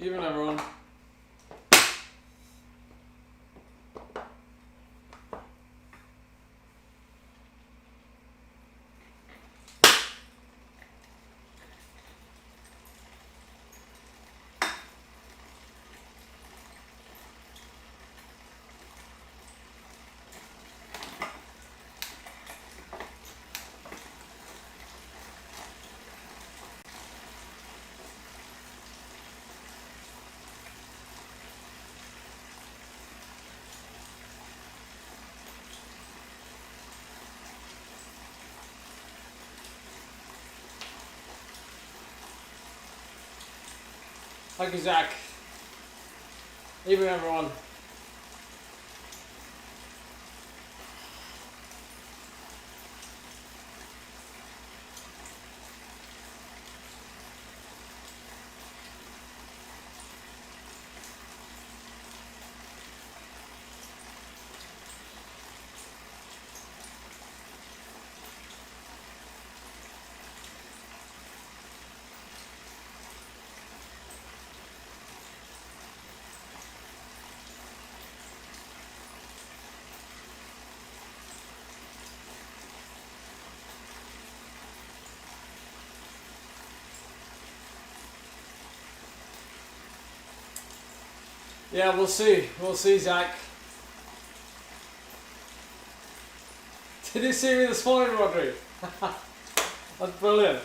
Evening, everyone. Thank you, Zach. Evening, everyone. Yeah, we'll see. We'll see, Zach. Did you see me this morning, Rodri? That's brilliant.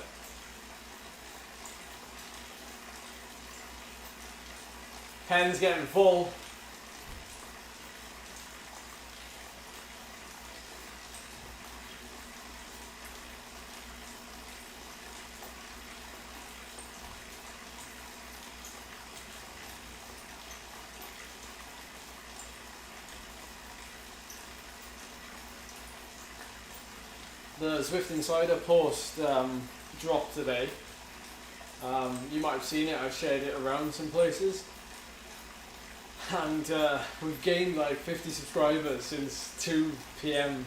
Pen's getting full. The Zwift Insider post dropped today. You might have seen it, I've shared it around some places. And we've gained like 50 subscribers since 2 PM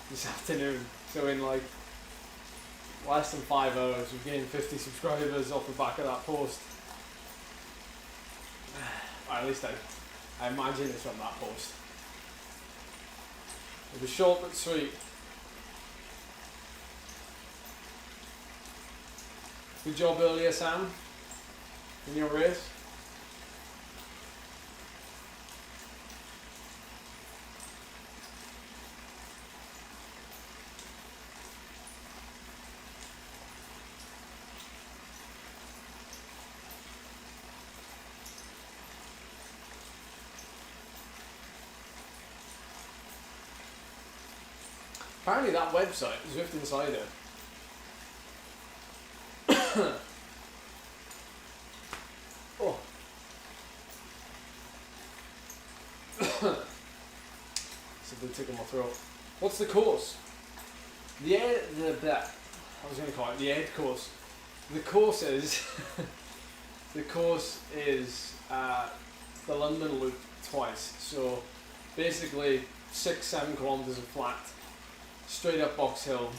this afternoon. So in like less than 5 hours we've gained 50 subscribers off the back of that post. Or at least I imagine it's from that post. It was short but sweet. Good job earlier, Sam, in your race. Apparently that website, Zwift Insider, oh. It's a big tick in my throat. What's the course? I was going to call it the Ed course. The course is the course is the London Loop twice. So basically 6-7 kilometers of flat, straight up Box Hill,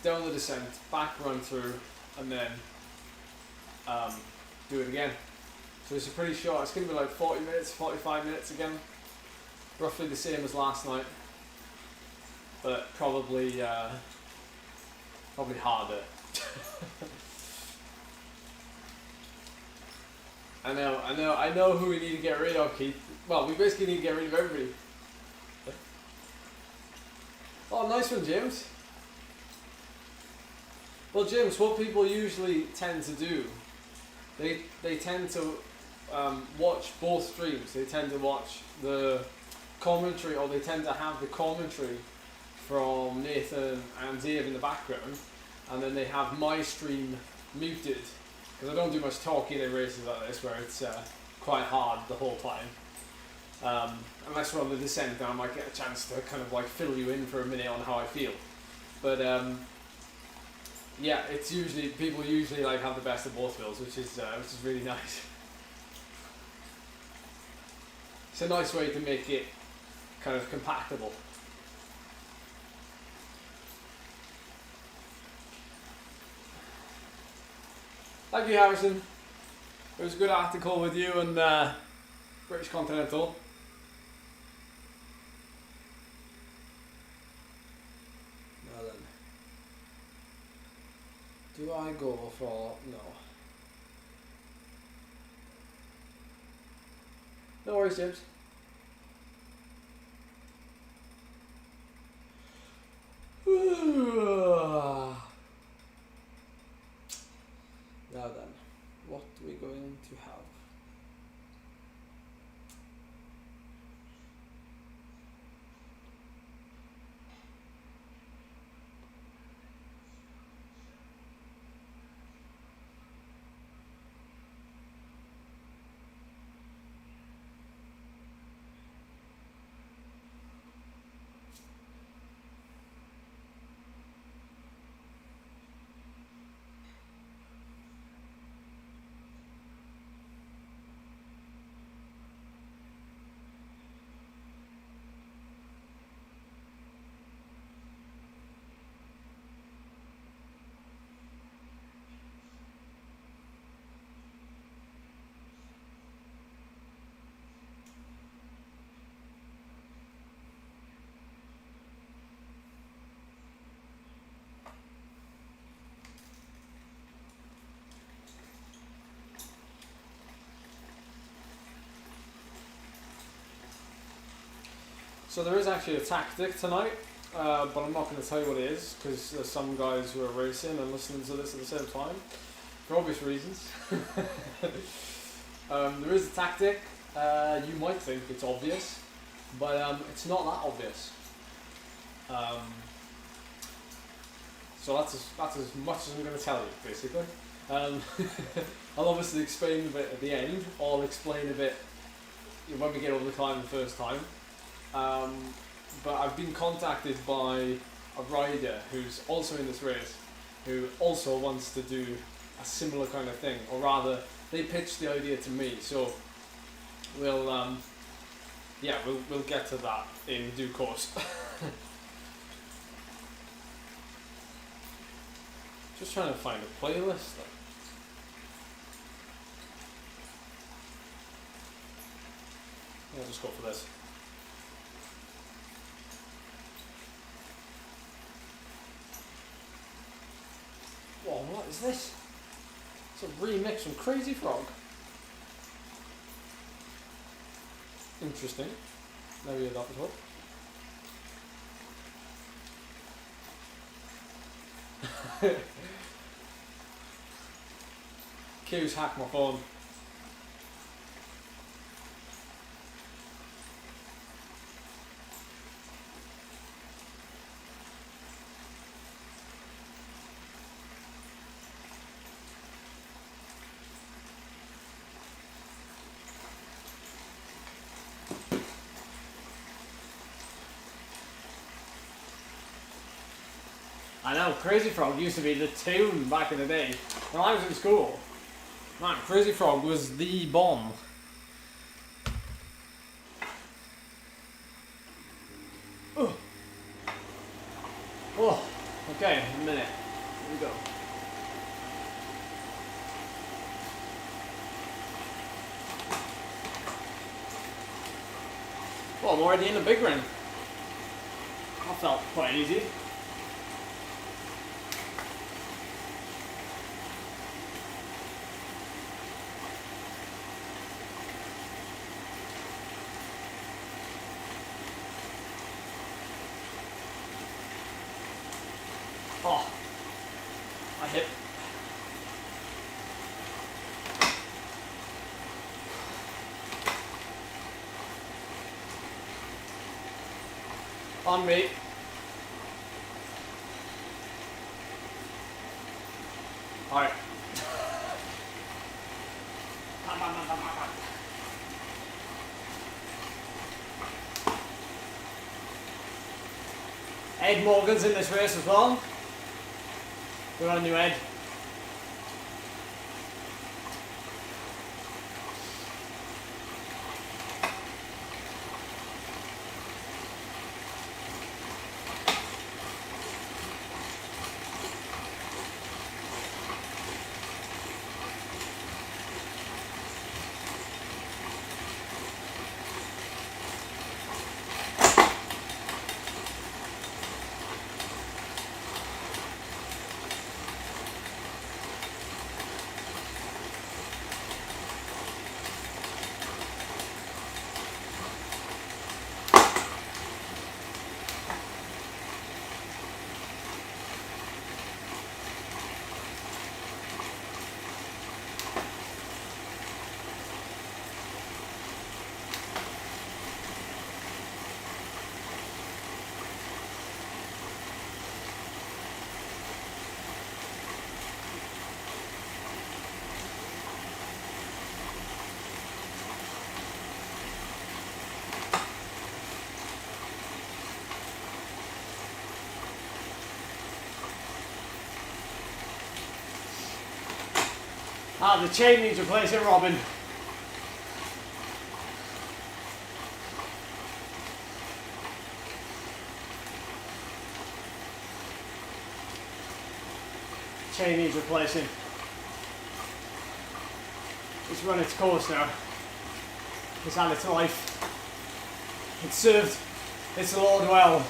down the descent, back run through, and then do it again. So it's a pretty short, it's going to be like 40 minutes, 45 minutes again. Roughly the same as last night, but probably harder. I know who we need to get rid of, Keith. Well, we basically need to get rid of everybody. Oh, nice one, James. Well, James, what people usually tend to do, they tend to watch both streams. They tend to watch the commentary, or they tend to have the commentary from Nathan and Dave in the background, and then they have my stream muted, because I don't do much talking in races like this where it's quite hard the whole time. Unless we're on the descent, then I might get a chance to kind of like fill you in for a minute on how I feel. But yeah, it's usually, people usually like have the best of both worlds, which is really nice. It's a nice way to make it kind of compatible. Thank you, Harrison. It was a good article with you and British Continental. Now then, do I go for no? No worries, James. Now then, what are we going to have? So there is actually a tactic tonight, but I'm not going to tell you what it is because there's some guys who are racing and listening to this at the same time, for obvious reasons. There is a tactic. You might think it's obvious, but it's not that obvious. So that's as much as I'm going to tell you, basically. I'll obviously explain a bit at the end, or I'll explain a bit when we get over the climb the first time. But I've been contacted by a rider who's also in this race, who also wants to do a similar kind of thing, or rather, they pitched the idea to me. So we'll get to that in due course. Just trying to find a playlist. I'll just go for this. Whoa, what is this? It's a remix from Crazy Frog. Interesting. Never heard that before. Q's hacked my phone. I know, Crazy Frog used to be the tune back in the day when I was in school. Man, Crazy Frog was the bomb. Oh, okay, a minute. Here we go. Well, I'm already in the big ring. That felt quite easy. Oh, my hip. On me. All right. Ed Morgan's in this race as well. Good on you, Ed. Ah, the chain needs replacing, Robin. Chain needs replacing. It's run its course now. It's had its life. It's served its Lord well.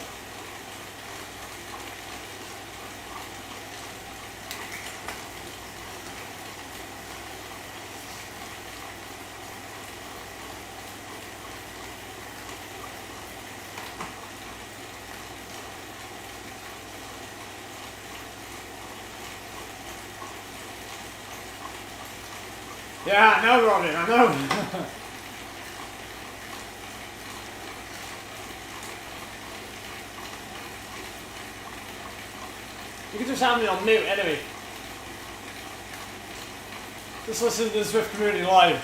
Yeah, I know, Robin, I know. You can just have me on mute anyway. Just listen to the Zwift community live.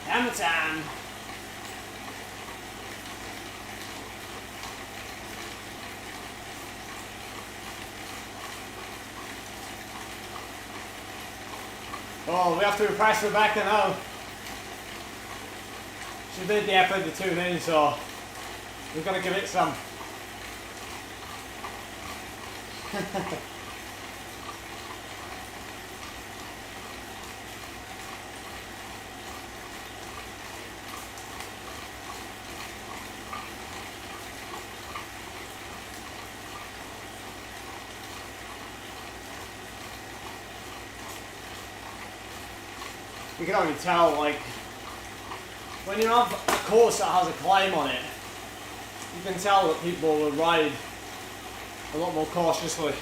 Hammer time. Oh, we have to impress Rebecca now. She made the effort to tune in, so we've got to give it some. You can already tell, like, when you have a course that has a climb on it, you can tell that people will ride a lot more cautiously.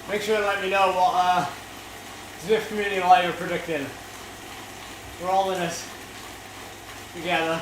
Make sure to let me know what Zwift Community Live are predicting. We're all in this together.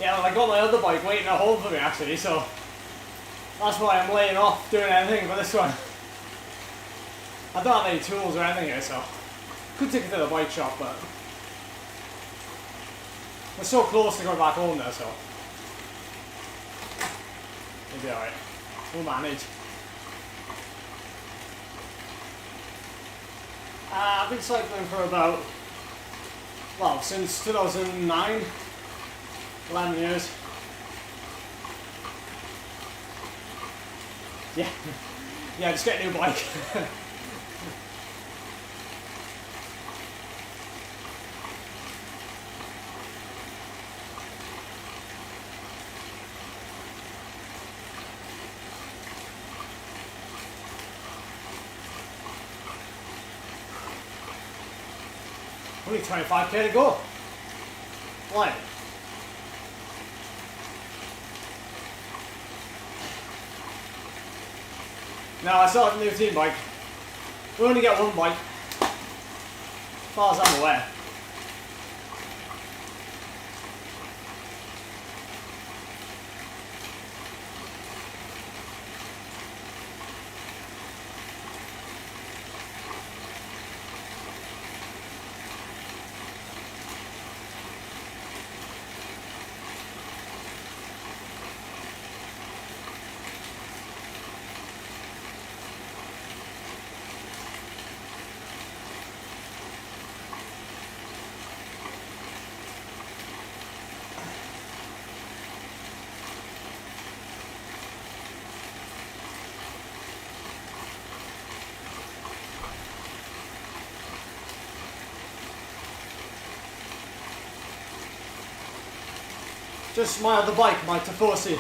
Yeah, well, I got my other bike waiting at home for me actually, so that's why I'm laying off doing anything for this one. I don't have any tools or anything here, so could take it to the bike shop, but we're so close to going back home now, so it'll be alright. We'll manage. I've been cycling for about, well, since 2009, 11 years. Yeah, yeah, just get a new bike. Only 25k to go. Why? No, I still have a new team bike. We only get one bike, as far as I'm aware. Just my other bike, my Tifosi.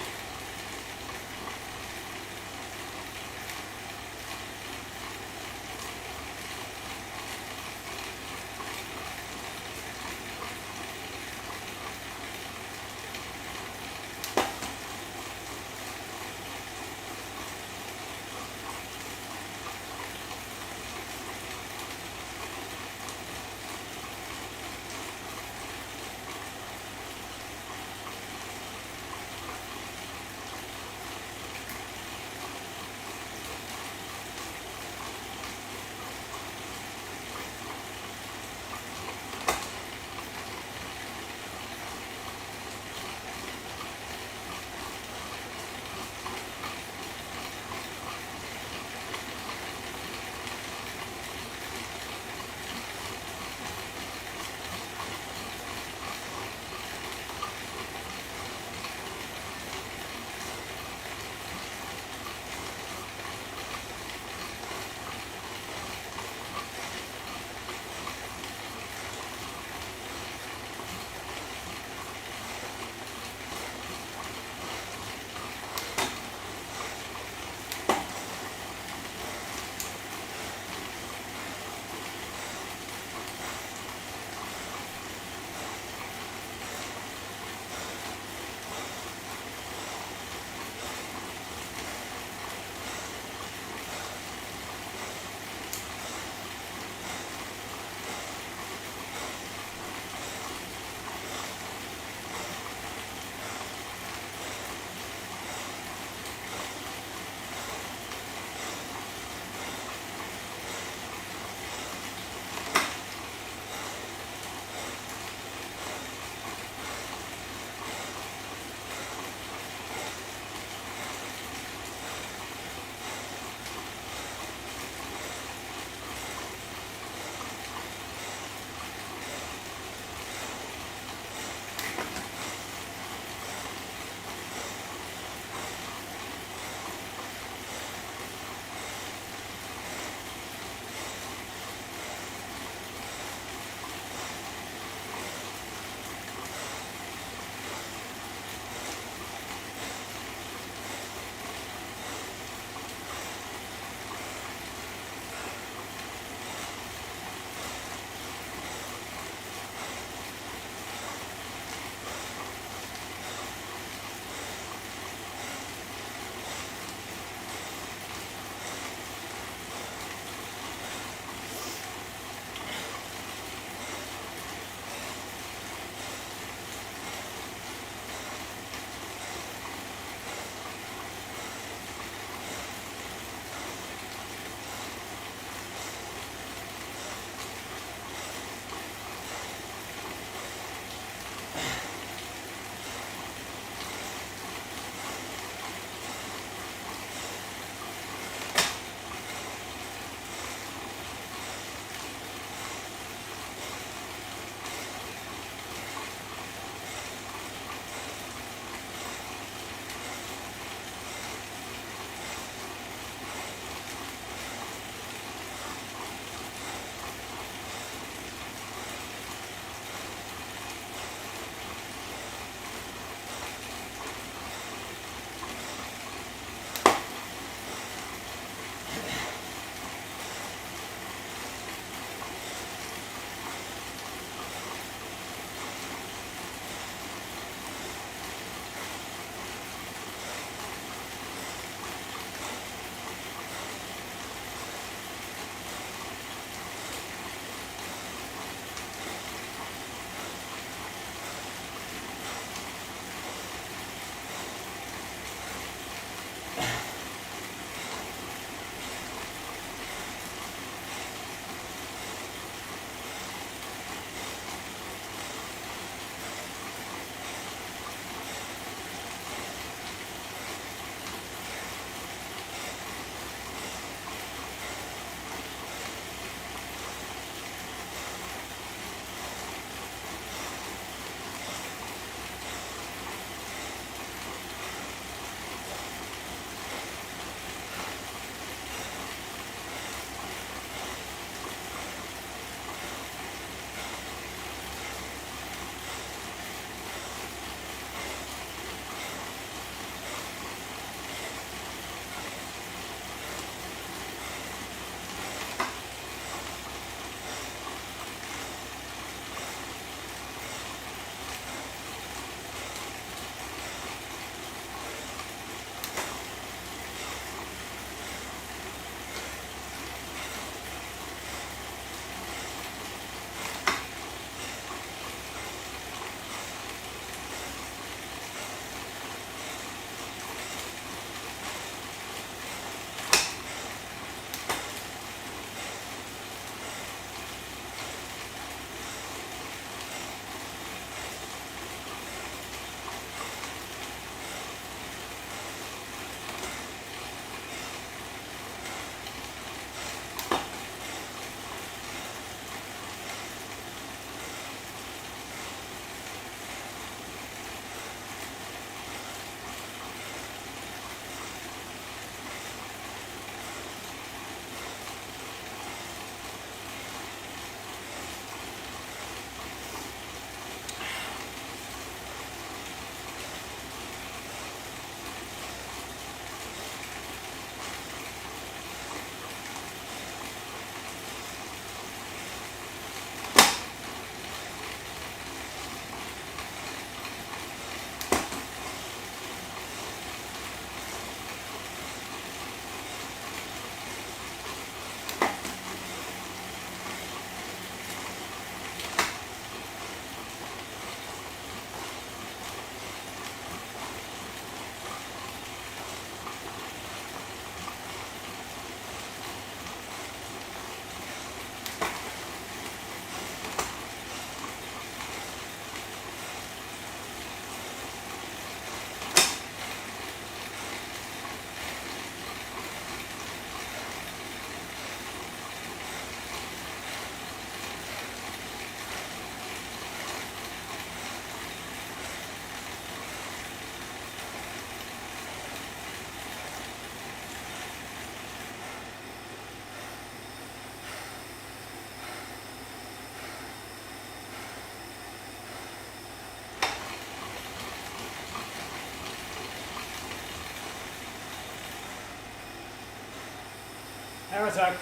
Air attack.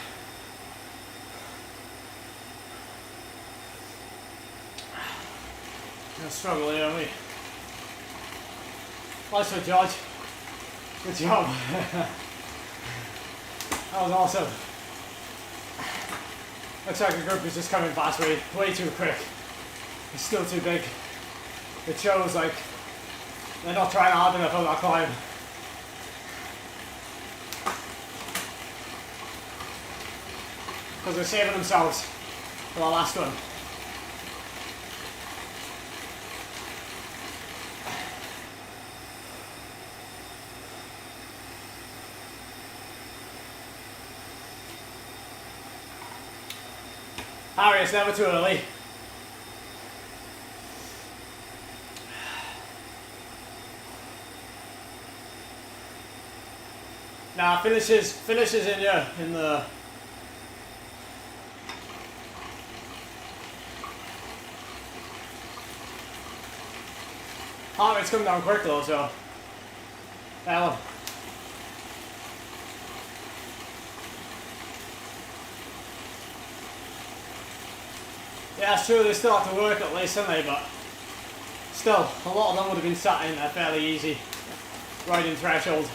Gonna struggle here, aren't we? Nice one, George. Good job. That was awesome. Looks like the group is just coming fast, way too quick. It's still too big. It shows like they're not trying hard enough on that climb. Because they're saving themselves for the last one. Harry, it's never too early. Nah, finishes in the heart rate's coming down quick though, so that one. Yeah, it's true, they still have to work at least, don't they? But still, a lot of them would have been sat in there fairly easy, riding threshold.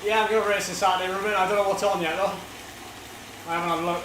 Yeah, I'm going to race this Saturday, Ruben. I don't know what's on yet though. I haven't had a look.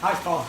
Nice ball.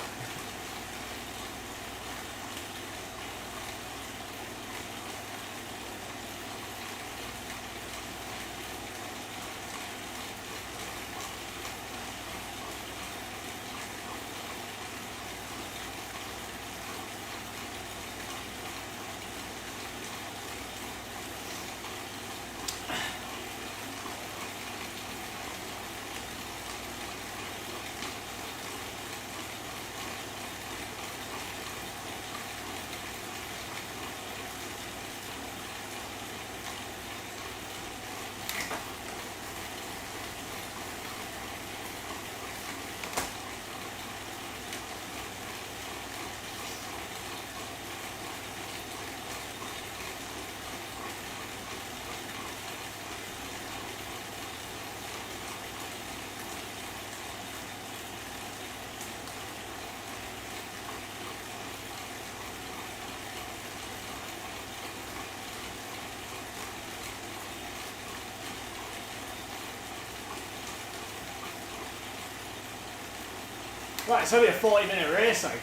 Right, it's only a 40-minute race, like.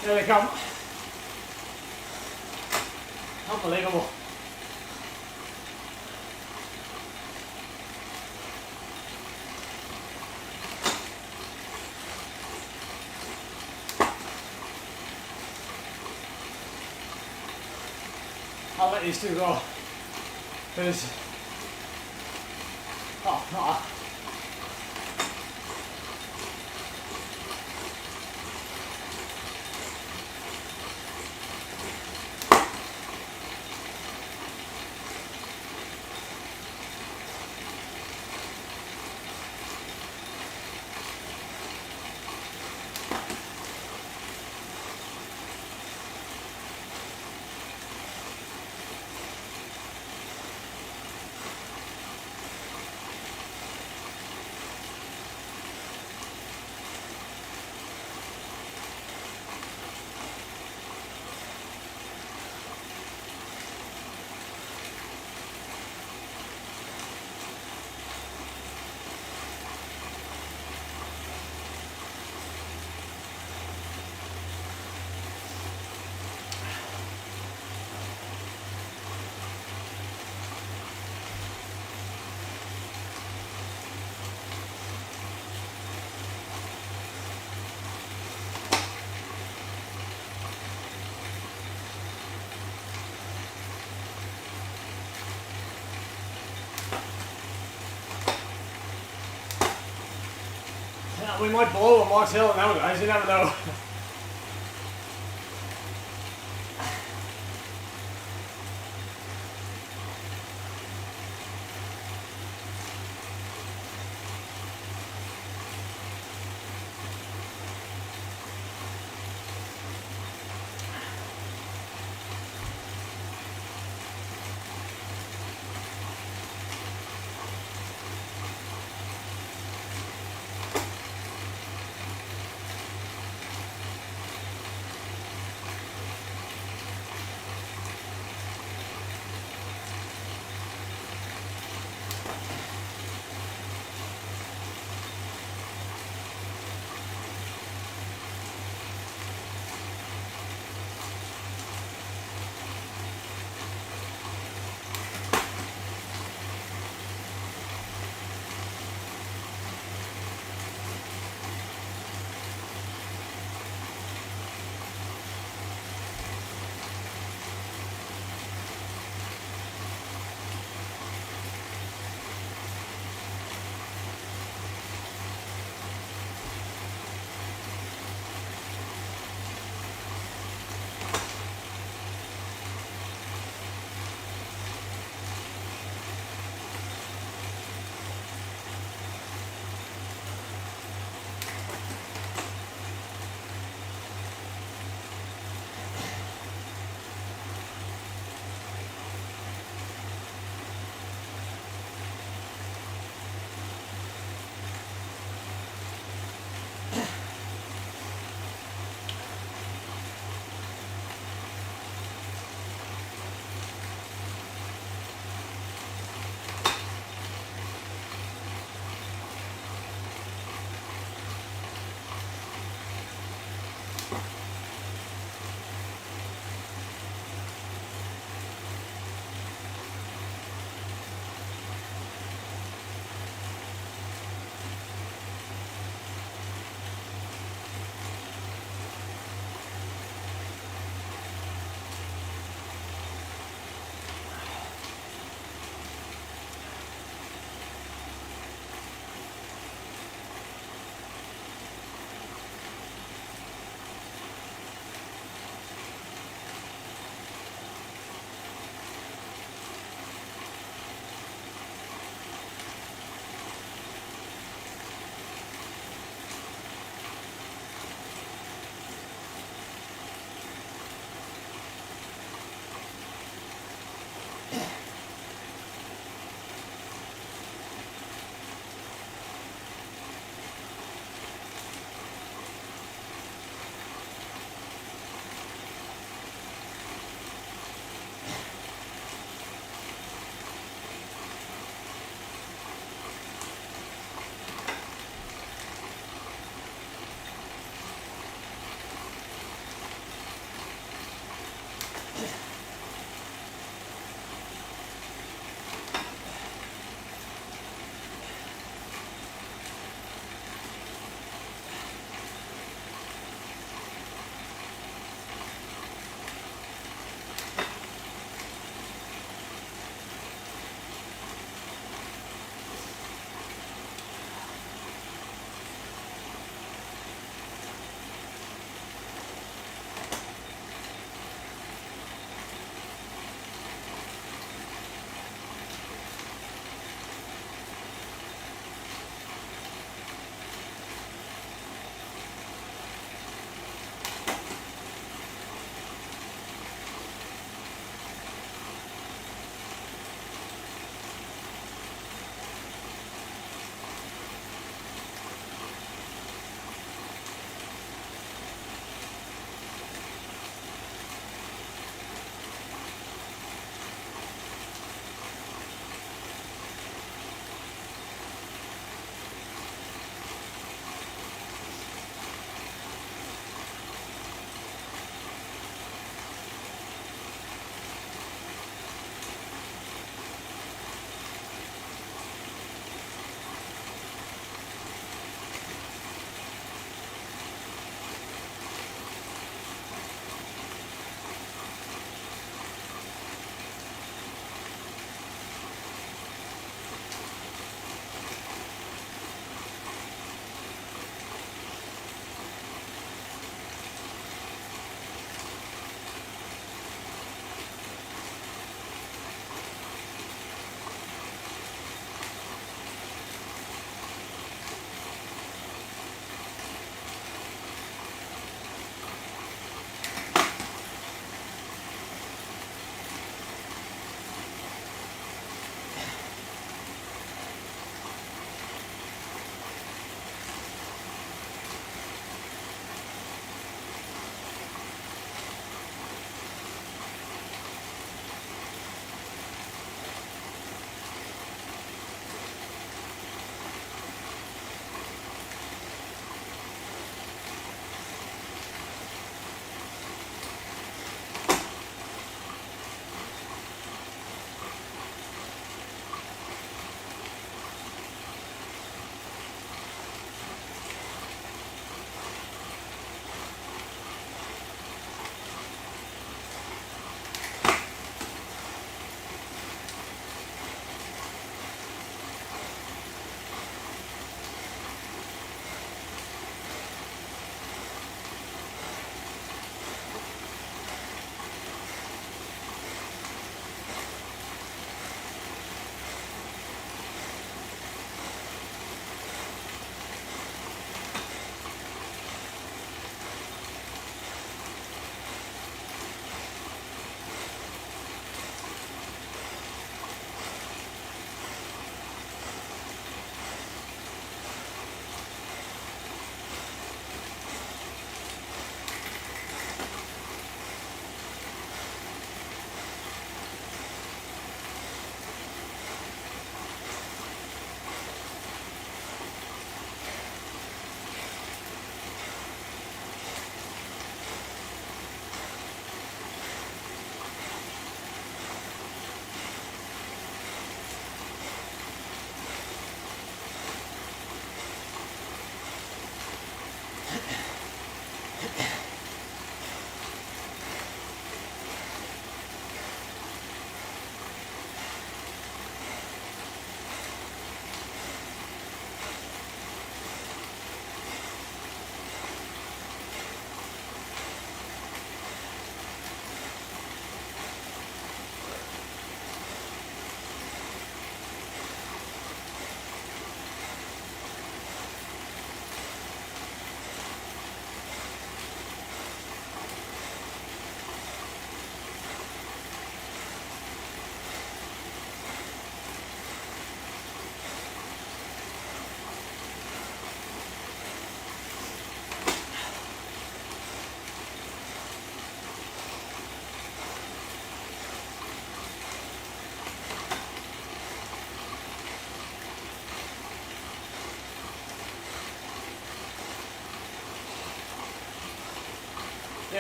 There they come. Unbelievable. I'll let these two go. Because we might blow a Mark's Hill now, guys, you never know.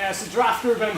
Yeah, so draft grouping.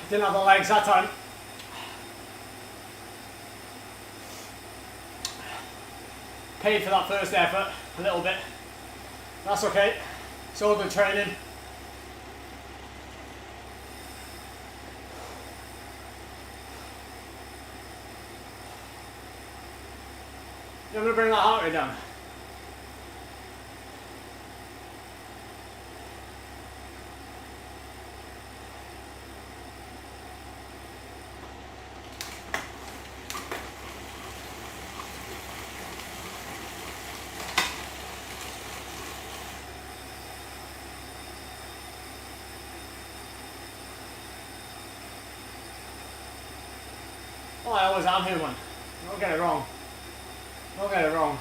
Didn't have the legs that time. Paid for that first effort a little bit. That's okay. It's all good training. I'm going to bring that heart rate down. Oh, I always am human. Don't get it wrong. Don't get it wrong.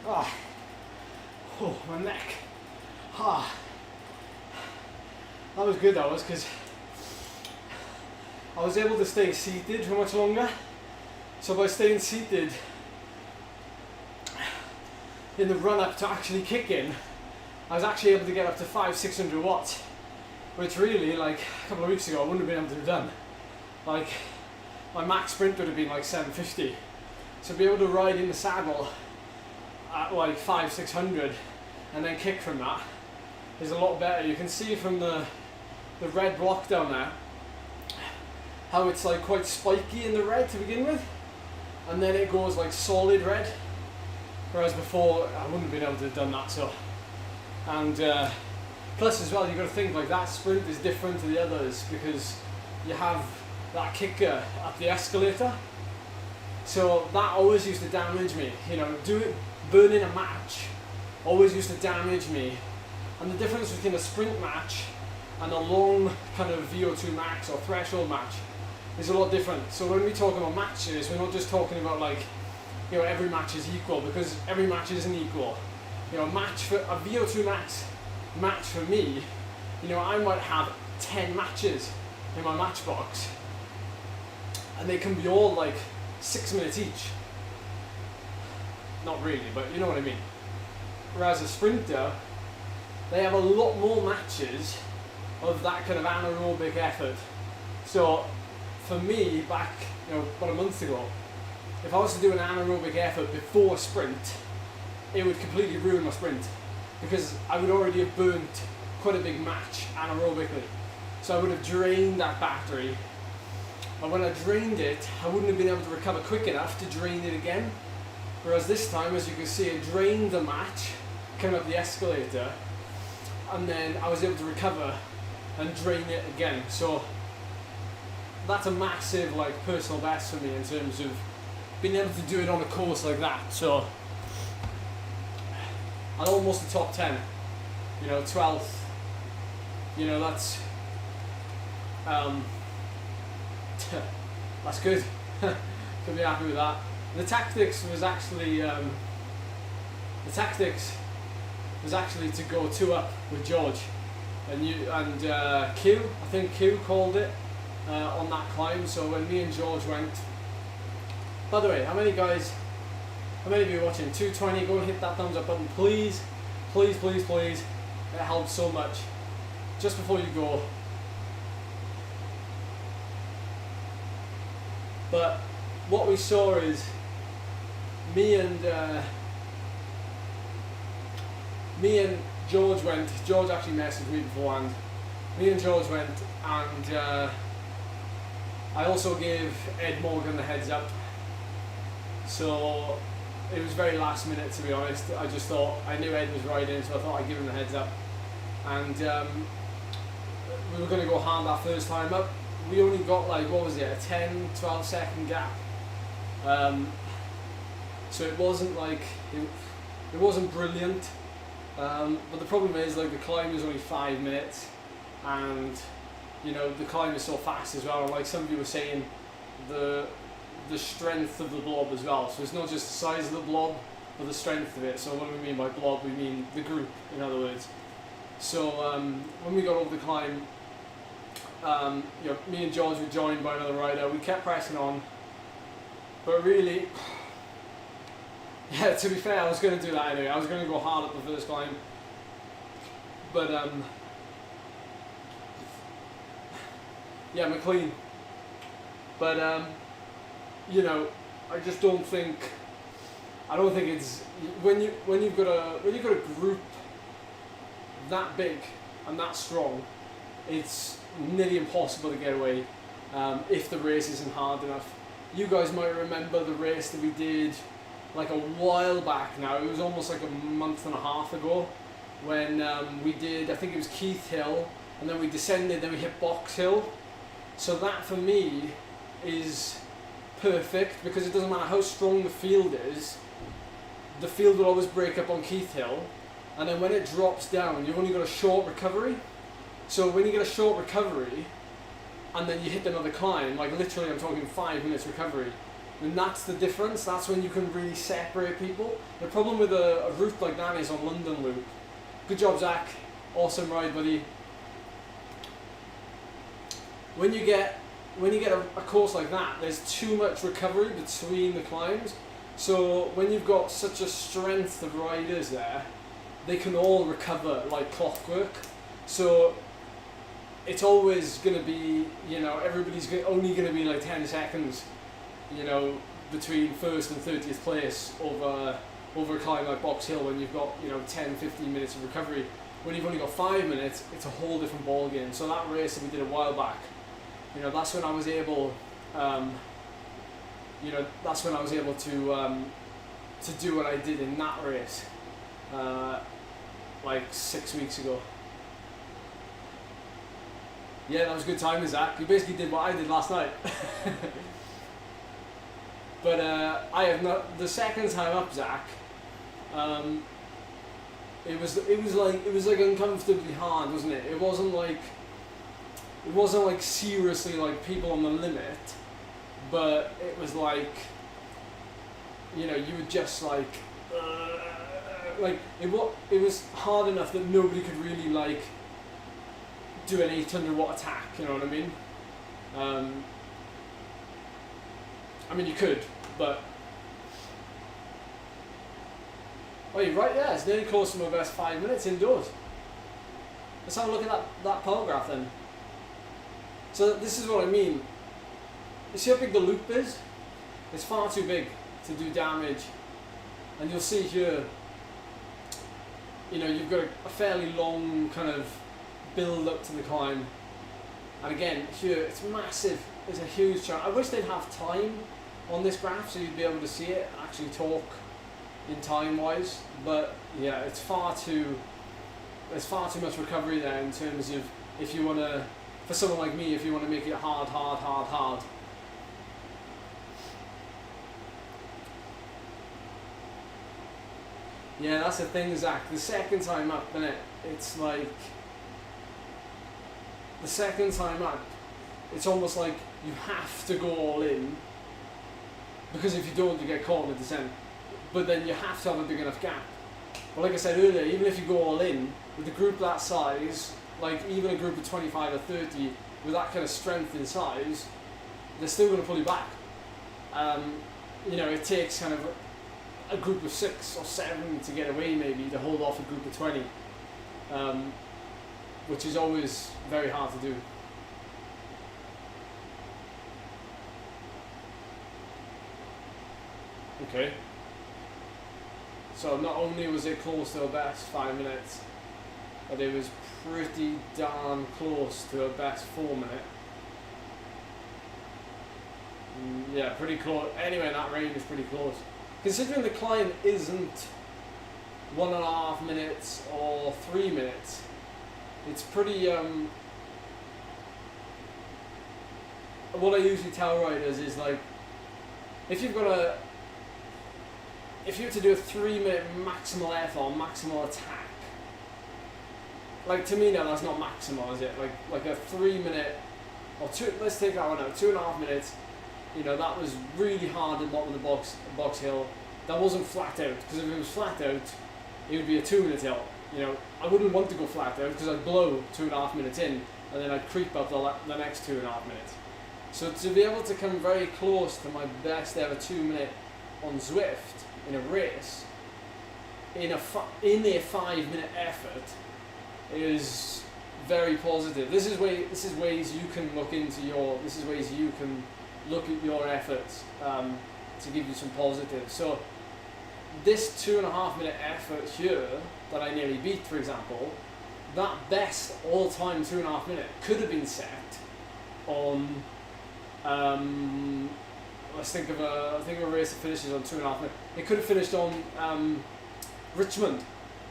Ah. Oh, my neck. Ah. That was good, that was, because I was able to stay seated for much longer. So by staying seated in the run up to actually kicking, I was actually able to get up to 500-600 watts, which really, like a couple of weeks ago, I wouldn't have been able to have done. Like, my max sprint would have been like 750. So to be able to ride in the saddle at like 500-600 and then kick from that is a lot better. You can see from the red block down there how it's like quite spiky in the red to begin with, and then it goes like solid red, whereas before I wouldn't have been able to have done that. So, and plus as well, you've got to think like that sprint is different to the others because you have that kicker at the escalator, so that always used to damage me, you know, burning a match always used to damage me. And the difference between a sprint match and a long kind of VO2 max or threshold match is a lot different. So when we talk about matches, we're not just talking about like, you know, every match is equal, because every match isn't equal. You know, a VO2 max match for me, you know, I might have 10 matches in my match box, and they can be all like 6 minutes each. Not really, but you know what I mean. Whereas a sprinter, they have a lot more matches of that kind of anaerobic effort. So for me, back, you know, about a month ago, if I was to do an anaerobic effort before a sprint, it would completely ruin my sprint, because I would already have burnt quite a big match anaerobically. So I would have drained that battery, and when I drained it, I wouldn't have been able to recover quick enough to drain it again. Whereas this time, as you can see, I drained the match, came up the escalator, and then I was able to recover and drain it again. So that's a massive like personal best for me in terms of being able to do it on a course like that. So I'm almost the top 10, you know, 12th, you know, that's that's good. Could be happy with that. The tactics was actually to go 2 up with George and Q. I think Q called it on that climb. So when me and George went, by the way, how many of you are watching? 220. Go and hit that thumbs up button, please, please, please, please. It helps so much. Just before you go. But what we saw is me and George went. George actually messaged me beforehand. Me and George went, and I also gave Ed Morgan the heads up. So it was very last minute, to be honest. I just thought, I knew Ed was riding, so I thought I'd give him the heads up. And we were going to go hard that first time up. We only got like, what was it, a 10-12 second gap. So it wasn't like, it wasn't brilliant. But the problem is, like, the climb was only 5 minutes, and you know, the climb is so fast as well. Like some of you were saying, the strength of the blob as well. So it's not just the size of the blob, but the strength of it. So what do we mean by blob? We mean the group, in other words. So when we got over the climb, you know, me and George were joined by another rider. We kept pressing on, but really, yeah, to be fair, I was going to do that anyway. I was going to go hard up the first climb, but yeah, McLean. But you know, I just don't think. I don't think it's when you've got a group that big and that strong, it's nearly impossible to get away if the race isn't hard enough. You guys might remember the race that we did like a while back now. It was almost like a month and a half ago when we did, I think it was Keith Hill, and then we descended, then we hit Box Hill. So that for me is perfect, because it doesn't matter how strong the field is, the field will always break up on Keith Hill, and then when it drops down, you've only got a short recovery. So when you get a short recovery and then you hit another climb, like literally I'm talking 5 minutes recovery, And that's the difference. That's when you can really separate people. The problem with a route like that is on London Loop. Good job, Zach. Awesome ride, buddy. When you get a course like that, there's too much recovery between the climbs. So when you've got such a strength of riders there, they can all recover like clockwork. So it's always going to be, you know, everybody's only going to be like 10 seconds, you know, between first and 30th place over a climb like Box Hill when you've got, you know, 10-15 minutes of recovery. When you've only got 5 minutes, it's a whole different ball game. So that race that we did a while back, you know, that's when I was able, you know, that's when I was able to do what I did in that race, like 6 weeks ago. Yeah, that was good timing, Zach. You basically did what I did last night. But I have not. The second time up, Zach, it was like uncomfortably hard, wasn't it? It wasn't like seriously like people on the limit, but it was like, you know, you were just like it was hard enough that nobody could really like do an 800 watt attack, you know what I mean? I mean you could, but oh, you're right, yeah, it's nearly close to my best 5 minutes indoors. Let's have a look at that pole graph then. So this is what I mean. You see how big the loop is? It's far too big to do damage. And you'll see here, you know, you've got a fairly long kind of build up to the climb. And again, here, it's massive. There's a huge chance. I wish they'd have time on this graph so you'd be able to see it and actually talk in time-wise. But yeah, there's far too much recovery there in terms of if you want to, for someone like me, if you want to make it hard. Yeah, that's the thing, Zach. The second time up, innit? It's like, the second time up, it's almost like you have to go all in, because if you don't, you get caught in the descent. But then you have to have a big enough gap. But like I said earlier, even if you go all in, with a group that size, like even a group of 25 or 30, with that kind of strength in size, they're still going to pull you back. You know, it takes kind of a group of 6 or 7 to get away, maybe, to hold off a group of 20, which is always very hard to do. Okay. So not only was it close to a best 5 minutes, but it was pretty darn close to a best 4 minute. Yeah, pretty close. Anyway, that range is pretty close. Considering the climb isn't 1.5 minutes or 3 minutes, it's pretty, what I usually tell riders is like, if you were to do a 3 minute maximal effort or maximal attack, like to me now that's not maximal, is it? Like a 3 minute, or two, let's take that one out, 2.5 minutes, you know, that was really hard at the bottom of the box hill. That wasn't flat out, because if it was flat out, it would be a 2 minute hill. You know, I wouldn't want to go flat out because I'd blow 2.5 minutes in, and then I'd creep up the next 2.5 minutes. So to be able to come very close to my best ever 2 minute on Zwift in a race, in a 5 minute effort, is very positive. This is ways you can look into your. This is ways you can look at your efforts to give you some positives. So this 2.5 minute effort here that I nearly beat, for example, that best all-time 2.5 minute could have been set on. Let's think of a race that finishes on 2.5 minutes. It could have finished on Richmond.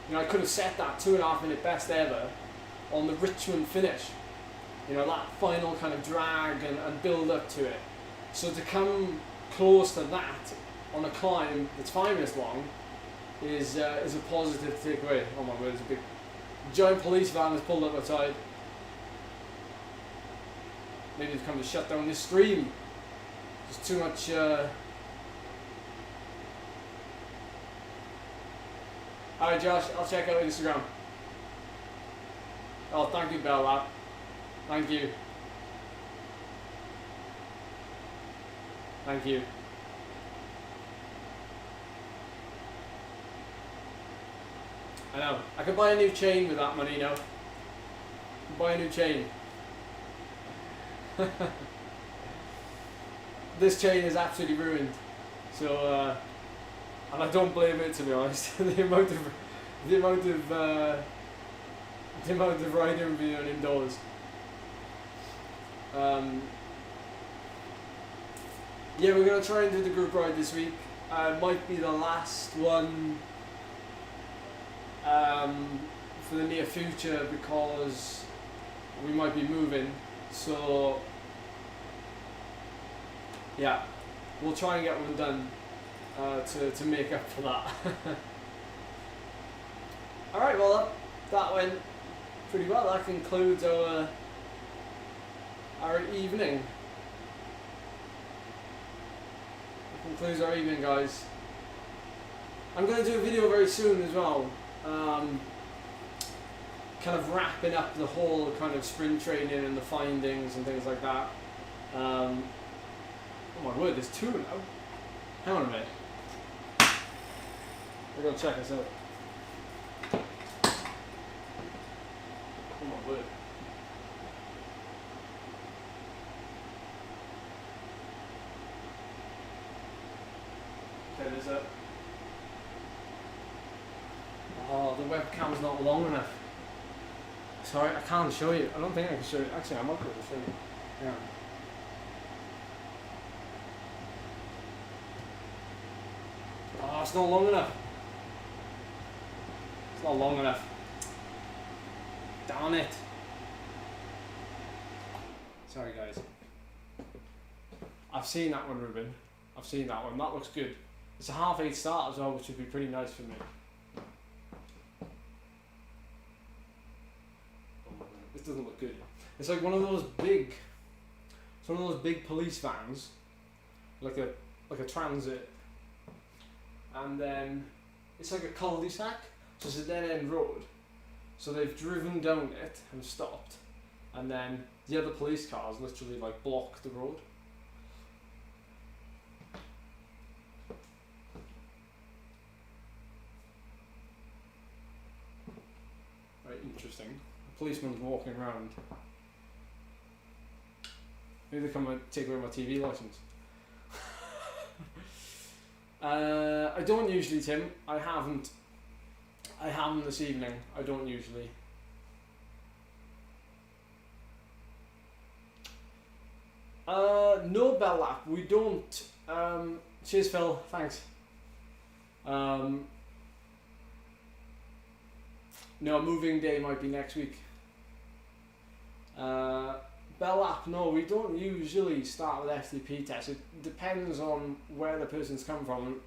You know, I could have set that 2.5 minute best ever on the Richmond finish. You know, that final kind of drag and build up to it. So to come close to that on a climb that's 5 minutes long is a positive to take away. Oh my word, there's a big giant police van has pulled up outside. Maybe they've come to shut down this stream. There's Alright, Josh, I'll check out Instagram. Oh, thank you, Bella. Thank you. Thank you. I know. I could buy a new chain with that money, you know. Buy a new chain. This chain is absolutely ruined. So, and I don't blame it, to be honest. the amount of riding we've been doing indoors. Yeah, we're gonna try and do the group ride this week. Might be the last one for the near future because we might be moving. So yeah, we'll try and get one done to make up for that. All right, well that went pretty well. That concludes our evening. That concludes our evening, guys. I'm going to do a video very soon as well, kind of wrapping up the whole kind of sprint training and the findings and things like that. Oh my word, there's two now. Hang on a minute. We're going to check this out. Oh my word. Okay, there's a... Oh, the webcam's not long enough. Sorry, I can't show you. I don't think I can show you. Actually, I might be able to show you. Yeah. Oh, it's not long enough. It's not long enough. Darn it. Sorry, guys. I've seen that one, Ruben. I've seen that one. That looks good. It's a 8:30 start as well, which would be pretty nice for me. This doesn't look good. It's like one of those big, it's one of those big police vans, like a transit, and then it's like a cul-de-sac, so it's a dead-end road. So they've driven down it and stopped, and then the other police cars literally like block the road. Very interesting. Policeman's walking around. Maybe they come and take away my TV license. I don't usually, Tim. I haven't this evening. I don't usually. No bell lap. We don't. Cheers, Phil. Thanks. No, moving day might be next week. Bell app, no, we don't usually start with FTP tests. It depends on where the person's come from.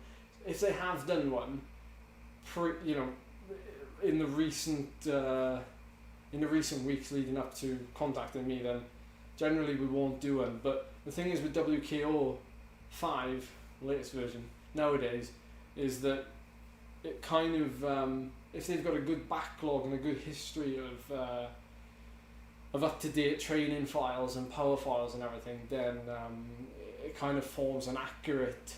If they have done one, in the recent weeks leading up to contacting me, then generally we won't do one. But the thing is with WKO 5, latest version nowadays, is that it kind of if they've got a good backlog and a good history of up-to-date training files and power files and everything, then it kind of forms an accurate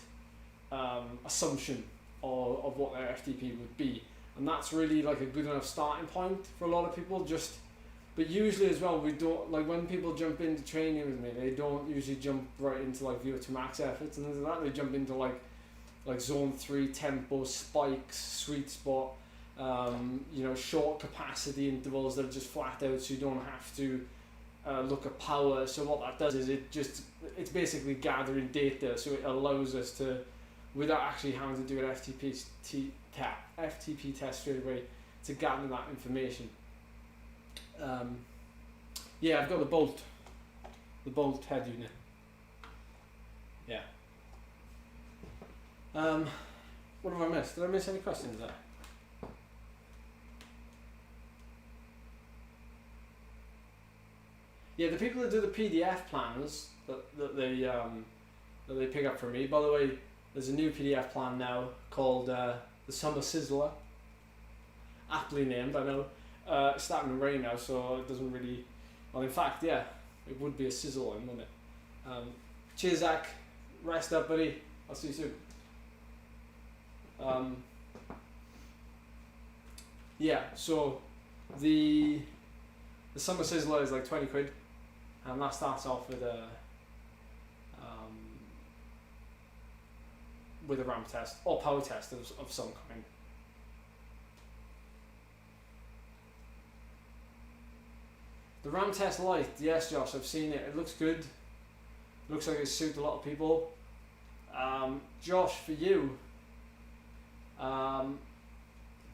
assumption of what their FTP would be, and that's really like a good enough starting point for a lot of people. But usually as well, we don't, like when people jump into training with me, they don't usually jump right into like VO2 max efforts and things like that. They jump into like zone 3 tempo spikes, sweet spot, short capacity intervals that are just flat out, so you don't have to look at power. So what that does is it's basically gathering data, so it allows us to, without actually having to do an FTP test straight away, to gather that information. Yeah, I've got the bolt head unit. Yeah. What have I missed? Did I miss any questions there? Yeah, the people that do the PDF plans that they pick up from me. By the way, there's a new PDF plan now called the Summer Sizzler. aptly named, I know. Starting to rain now, so it doesn't really. Well, in fact, yeah, it would be a sizzle one, wouldn't it? Cheers, Zach. Rest up, buddy. I'll see you soon. Yeah, so the summer sizzler is like 20 quid, and that starts off with a ramp test or power test of some kind. The ramp test light, yes, Josh, I've seen it. It looks good. Looks like it suits a lot of people. Josh, for you,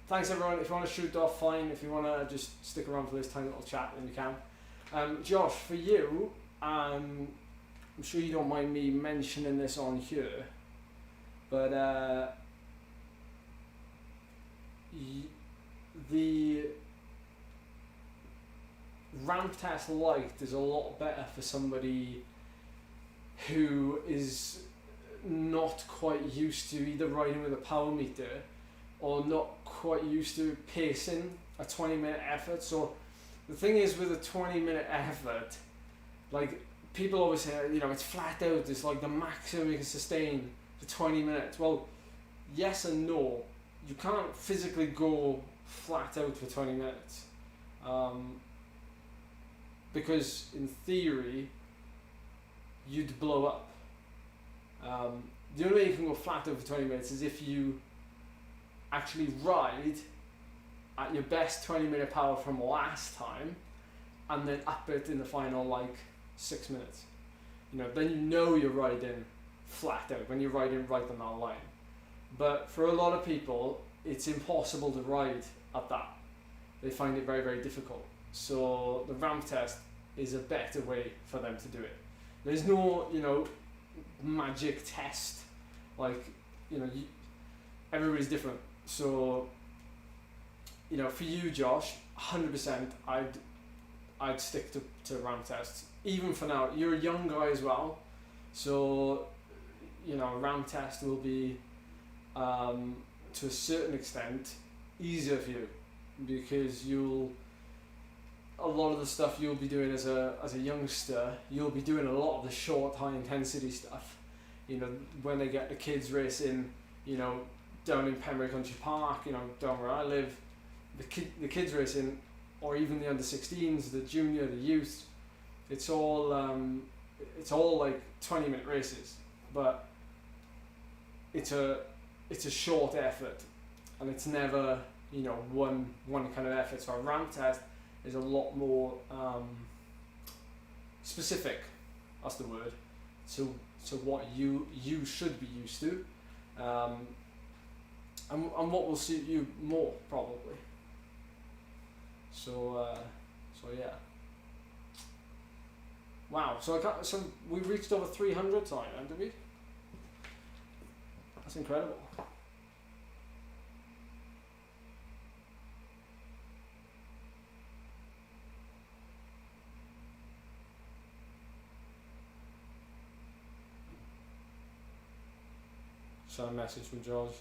thanks everyone. If you want to shoot off, fine. If you want to just stick around for this tiny little chat, then you can. Josh, for you, I'm sure you don't mind me mentioning this on here, but the ramp test light is a lot better for somebody who is not quite used to either riding with a power meter or not quite used to pacing a 20-minute effort. So the thing is, with a 20-minute effort, like, people always say, you know, it's flat out, it's like the maximum you can sustain for 20 minutes. Well, yes and no. You can't physically go flat out for 20 minutes. Because in theory, you'd blow up. The only way you can go flat out for 20 minutes is if you actually ride at your best 20-minute power from last time and then up it in the final like 6 minutes. You know, then you know you're riding flat out when you're riding right on that line. But for a lot of people, it's impossible to ride at that. They find it very, very difficult. So the ramp test is a better way for them to do it. There's no, you know, magic test. Like, you know, everybody's different. So, you know, for you, Josh, 100%, I'd stick to ramp tests. Even for now, you're a young guy as well. So, you know, a ramp test will be, to a certain extent, easier for you, because a lot of the stuff you'll be doing as a youngster, you'll be doing a lot of the short, high intensity stuff. You know, when they get the kids racing, you know, down in Pembury Country Park, you know, down where I live, the kids racing, or even the under 16s, the junior, the youth, it's all like 20-minute races, but it's a short effort, and it's never, you know, one kind of effort. So a ramp test is a lot more specific, that's the word, to what you should be used to, and what will suit you more, probably. So yeah. Wow. So we reached over 300 tonight, did we? That's incredible. So a message from George.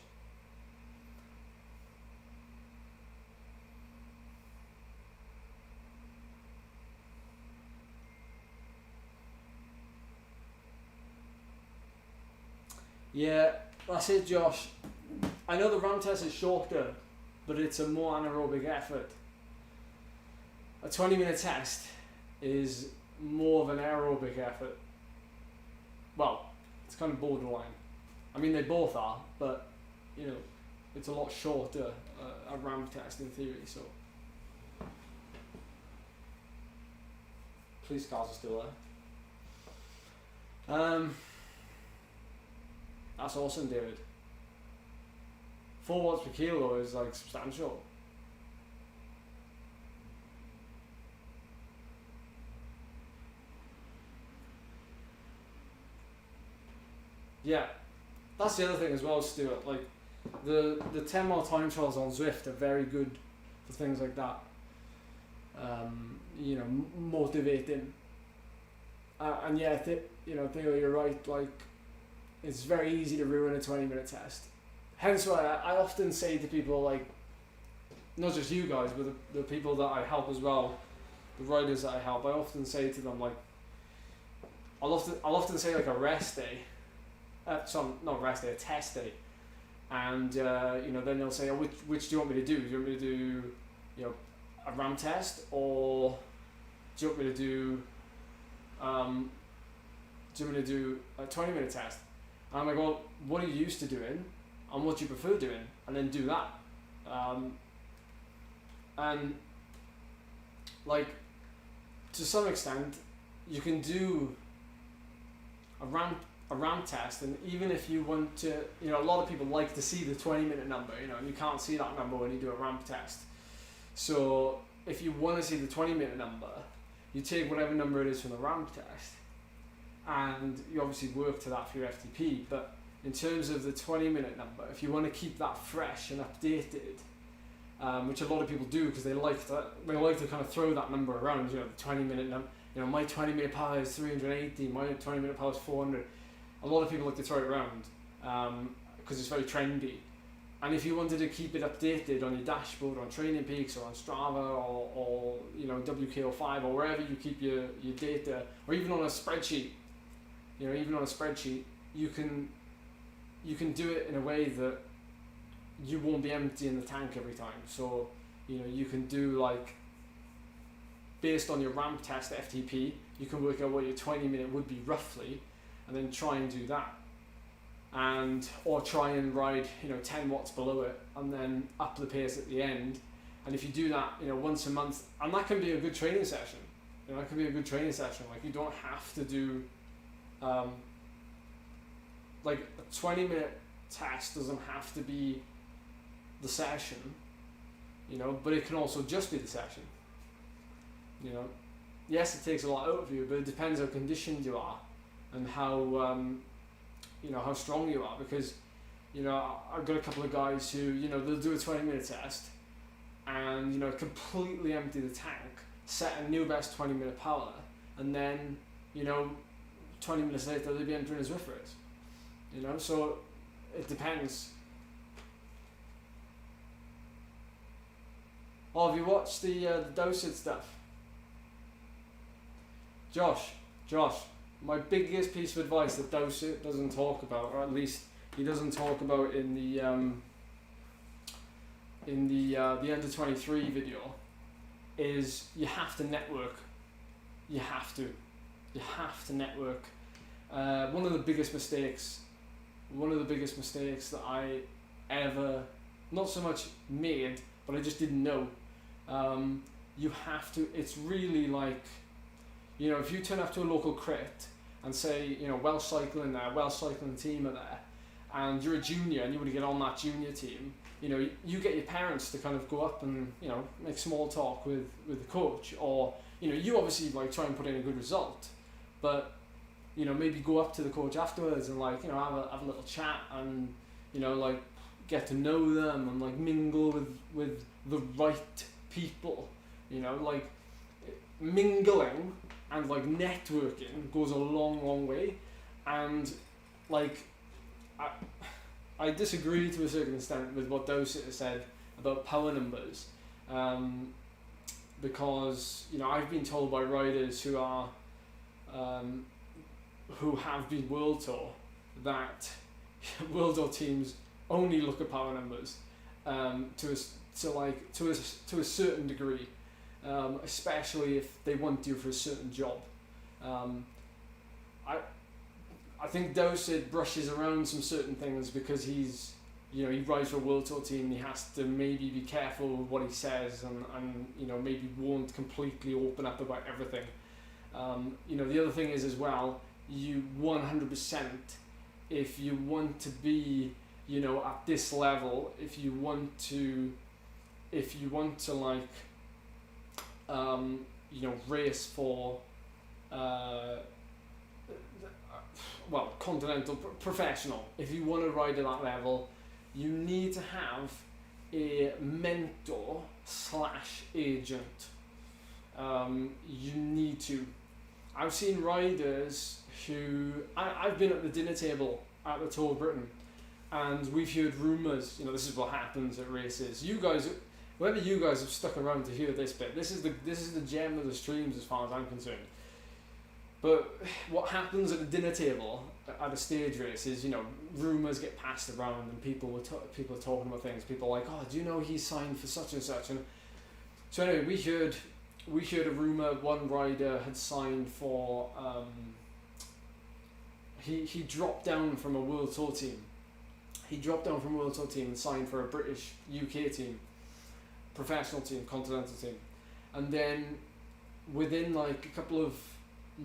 Yeah, that's it, Josh. I know the ramp test is shorter, but it's a more anaerobic effort. A 20-minute test is more of an aerobic effort. Well, it's kind of borderline. I mean, they both are, but, you know, it's a lot shorter, a ramp test in theory, so. Police cars are still there. That's awesome, David. 4 watts per kilo is like substantial. Yeah, that's the other thing as well, Stuart. Like the 10 mile time trials on Zwift are very good for things like that. You know, motivating. And yeah, you know, Theo, you're right. Like, it's very easy to ruin a 20-minute test. Hence why I often say to people, like, not just you guys, but the people that I help as well, the riders that I help, I often say to them, like, I'll often say like a rest day, not rest day, a test day, and then they'll say, oh, which do you want me to do? Do you want me to do, a ramp test, or do you want me to do a 20-minute test? And I'm like, well, what are you used to doing, and what do you prefer doing, and then do that. And like, to some extent, you can do a ramp test, and even if you want to, a lot of people like to see the 20-minute number, and you can't see that number when you do a ramp test. So if you want to see the 20-minute number, you take whatever number it is from the ramp test, and you obviously work to that for your FTP. But in terms of the 20-minute number, if you want to keep that fresh and updated, which a lot of people do because they like to kind of throw that number around, the 20-minute number. My 20-minute power is 380, my 20-minute power is 400. A lot of people like to throw it around because it's very trendy. And if you wanted to keep it updated on your dashboard, on Training Peaks, or on Strava, or WKO5, or wherever you keep your data, or even on a spreadsheet, you can do it in a way that you won't be emptying the tank every time. So you can do, like, based on your ramp test FTP, you can work out what your 20-minute would be roughly, and then try and do that, or try and ride 10 watts below it, and then up the pace at the end. And if you do that once a month, and that can be a good training session. That can be a good training session. Like, you don't have to do like a 20-minute test doesn't have to be the session, but it can also just be the session. Yes, it takes a lot out of you, but it depends how conditioned you are and how how strong you are. Because I've got a couple of guys who they'll do a 20-minute test and completely empty the tank, set a new best 20-minute power, and then 20 minutes later they'll be entering a Zwift race. So it depends. Oh, have you watched the docu-series stuff? Josh, my biggest piece of advice that docu-series doesn't talk about, or at least he doesn't talk about in the under 23 video, is you have to network. You have to network. One of the biggest mistakes that I ever, not so much made, but I just didn't know. You have to. It's really like, if you turn up to a local crit and say, Welsh Cycling there, Welsh Cycling team are there, and you're a junior and you want to get on that junior team, you get your parents to kind of go up and make small talk with the coach, or you obviously like try and put in a good result, but maybe go up to the coach afterwards and like have a little chat and like get to know them and like mingle with the right people. Like mingling and like networking goes a long way. And like I disagree to a certain extent with what Dosit said about power numbers, because I've been told by riders who are who have been World Tour that World Tour teams only look at power numbers to a certain degree, especially if they want you for a certain job. I think Dosid brushes around some certain things because he's he rides for a World Tour team. He has to maybe be careful with what he says and maybe won't completely open up about everything. The other thing is as well, you 100%, if you want to be at this level, if you want to like race for continental professional, if you want to ride at that level, you need to have a mentor / agent. You need to. I've seen riders who I've been at the dinner table at the Tour of Britain, and we've heard rumours. This is what happens at races. You guys, whether you guys have stuck around to hear this bit, this is the gem of the streams as far as I'm concerned. But what happens at the dinner table at a stage race is, you know, rumours get passed around and people are talking about things. People are like, oh, do you know he's signed for such and such? And so anyway, we heard a rumour one rider had signed for. He dropped down from a World Tour team. He dropped down from a World Tour team and signed for a British UK team, professional team, continental team, and then within like a couple of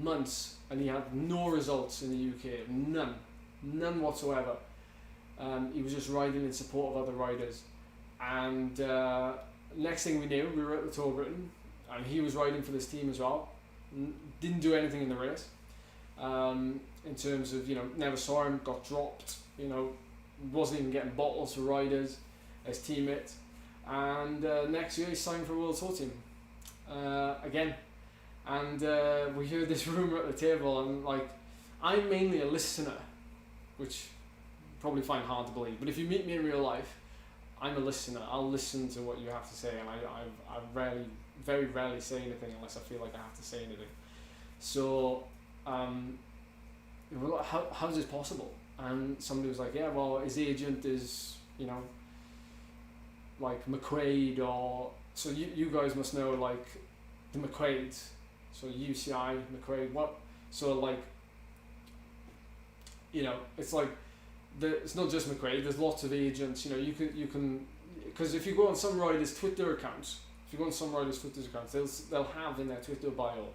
months, and he had no results in the UK, none whatsoever. He was just riding in support of other riders, and next thing we knew, we were at the Tour of Britain, and he was riding for this team as well. Didn't do anything in the race. In terms of, you know, never saw him, got dropped, you know, wasn't even getting bottles for riders as teammates, and next year he signed for a World Tour team again. And we heard this rumour at the table, and like, I'm mainly a listener, which you probably find hard to believe, but if you meet me in real life, I'm a listener. I'll listen to what you have to say, and I very rarely say anything unless I feel like I have to say anything. So how is this possible? And somebody was like, yeah, well, his agent is, you know, like McQuaid, or so you guys must know like the McQuaids. So UCI, McQuaid, what? So like, you know, it's like, it's not just McQuaid, there's lots of agents, you know, you can, because if you go on some riders' Twitter accounts, they'll have in their Twitter bio,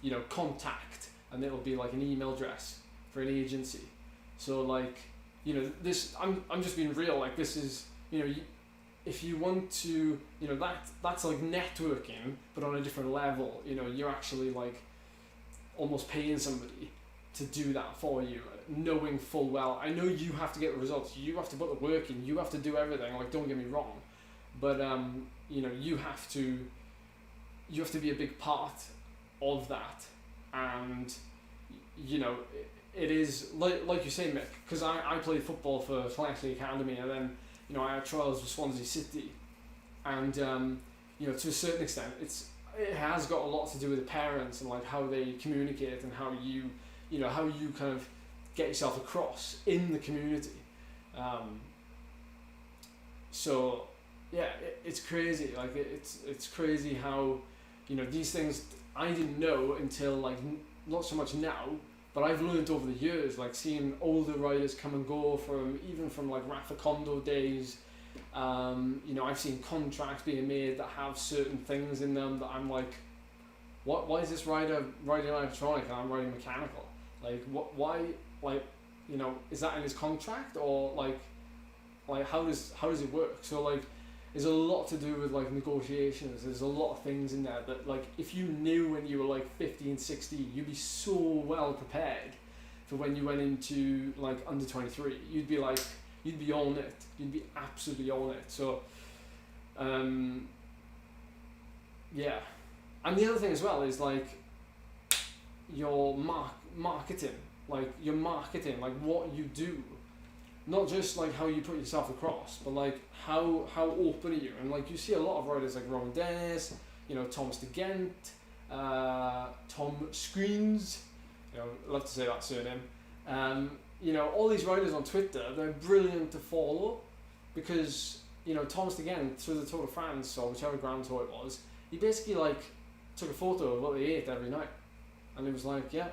you know, contact, and it'll be like an email address for an agency. So like, you know, this, I'm just being real, like this is, you know, if you want to, you know, that's like networking, but on a different level. You know, you're actually like almost paying somebody to do that for you, knowing full well, I know you have to get the results, you have to put the work in, you have to do everything, like don't get me wrong, but you know, you have to be a big part of that. And you know, it is like you say, Mick, because I played football for Fletchley Academy, and then, you know, I had trials with Swansea City, and you know, to a certain extent, it has got a lot to do with the parents and like how they communicate and how you know, how you kind of get yourself across in the community. So yeah, it's crazy. Like it's crazy how, you know, these things I didn't know until like not so much now, but I've learned over the years, like seeing older riders come and go from like Rafa Kondo days. You know, I've seen contracts being made that have certain things in them that I'm like, why is this rider riding electronic and I'm riding mechanical? Like why, like, you know, is that in his contract, or like how does it work? So like, there's a lot to do with like negotiations. There's a lot of things in there that, like, if you knew when you were like 15, 16, you'd be so well prepared for when you went into like under 23. You'd be on it. You'd be absolutely on it. So, yeah. And the other thing as well is like your marketing, like what you do. Not just like how you put yourself across, but like how open are you? And like you see a lot of riders like Rowan Dennis, you know, Thomas de Gent, Tom Screens, you know, I love to say that surname. You know, all these riders on Twitter, they're brilliant to follow, because, you know, Thomas de Gent through the Tour de France or whichever Grand Tour it was, he basically like took a photo of what they ate every night, and it was like, yeah,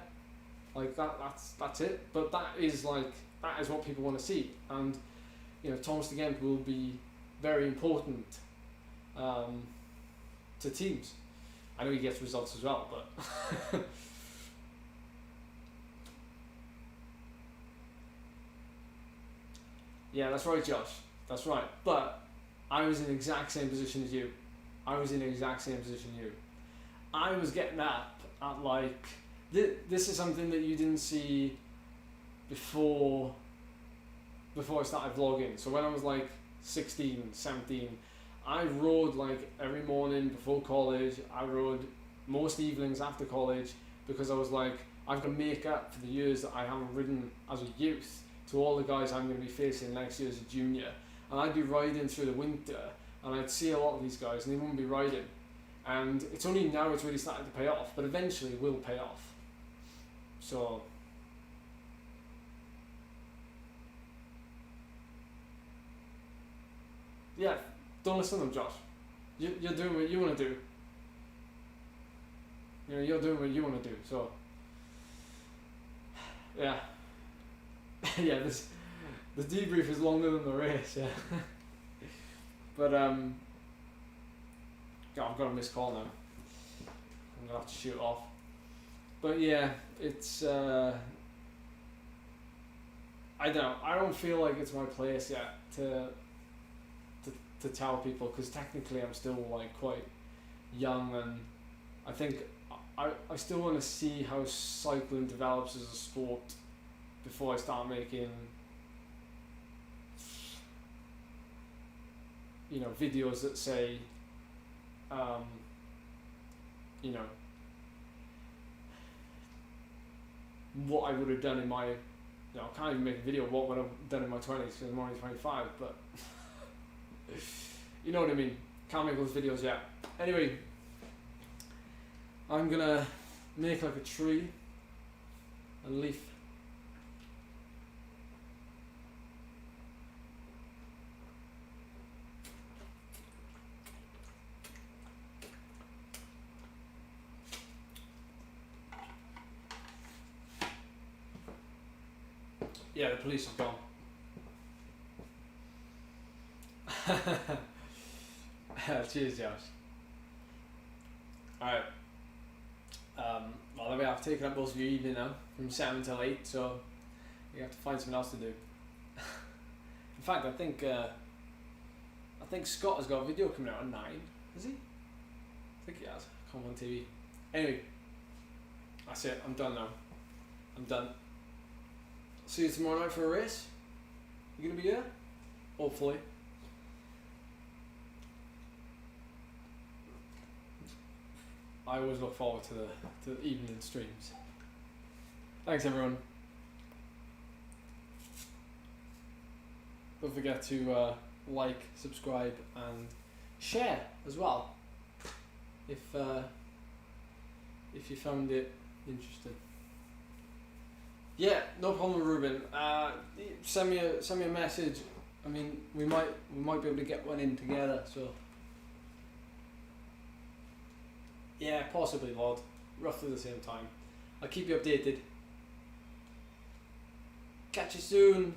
like that's it. But that is what people want to see, and you know, Thomas de Gent will be very important to teams. I know he gets results as well, but yeah, that's right, Josh. That's right. But I was in the exact same position as you. I was getting up at like this is something that you didn't see before I started vlogging. So when I was like 16, 17, I rode like every morning before college. I rode most evenings after college, because I was like, I've got to make up for the years that I haven't ridden as a youth to all the guys I'm going to be facing next year as a junior. And I'd be riding through the winter, and I'd see a lot of these guys, and they wouldn't be riding. And it's only now it's really starting to pay off, but eventually it will pay off. So yeah, don't listen to them, Josh. You're doing what you want to do. You know, you're doing what you want to do. So yeah, yeah. The debrief is longer than the race. Yeah, but God, I've got a missed call now. I'm gonna have to shoot off. But yeah, it's I don't know. I don't feel like it's my place yet to tell people, because technically I'm still like quite young, and I think I still want to see how cycling develops as a sport before I start making, you know, videos that say, you know, what I would have done in my, you know, I can't even make a video of what would have done in my 20s because I'm only 25, but you know what I mean. Can't make those videos yet. Anyway, I'm gonna make like a tree, a leaf. Yeah, the police have gone. Cheers, Josh. Alright. Well, I've taken up most of your evening now, from 7 till 8, so you have to find something else to do. In fact, I think Scott has got a video coming out at 9, has he? I think he has. Come on TV. Anyway, that's it. I'm done now. I'm done. See you tomorrow night for a race. You gonna be here? Hopefully. I always look forward to the evening streams. Thanks everyone. Don't forget to like, subscribe and share as well if you found it interesting. Yeah, no problem, Ruben. Send me a message. I mean, we might be able to get one in together. So yeah, possibly, Lord. Roughly the same time. I'll keep you updated. Catch you soon.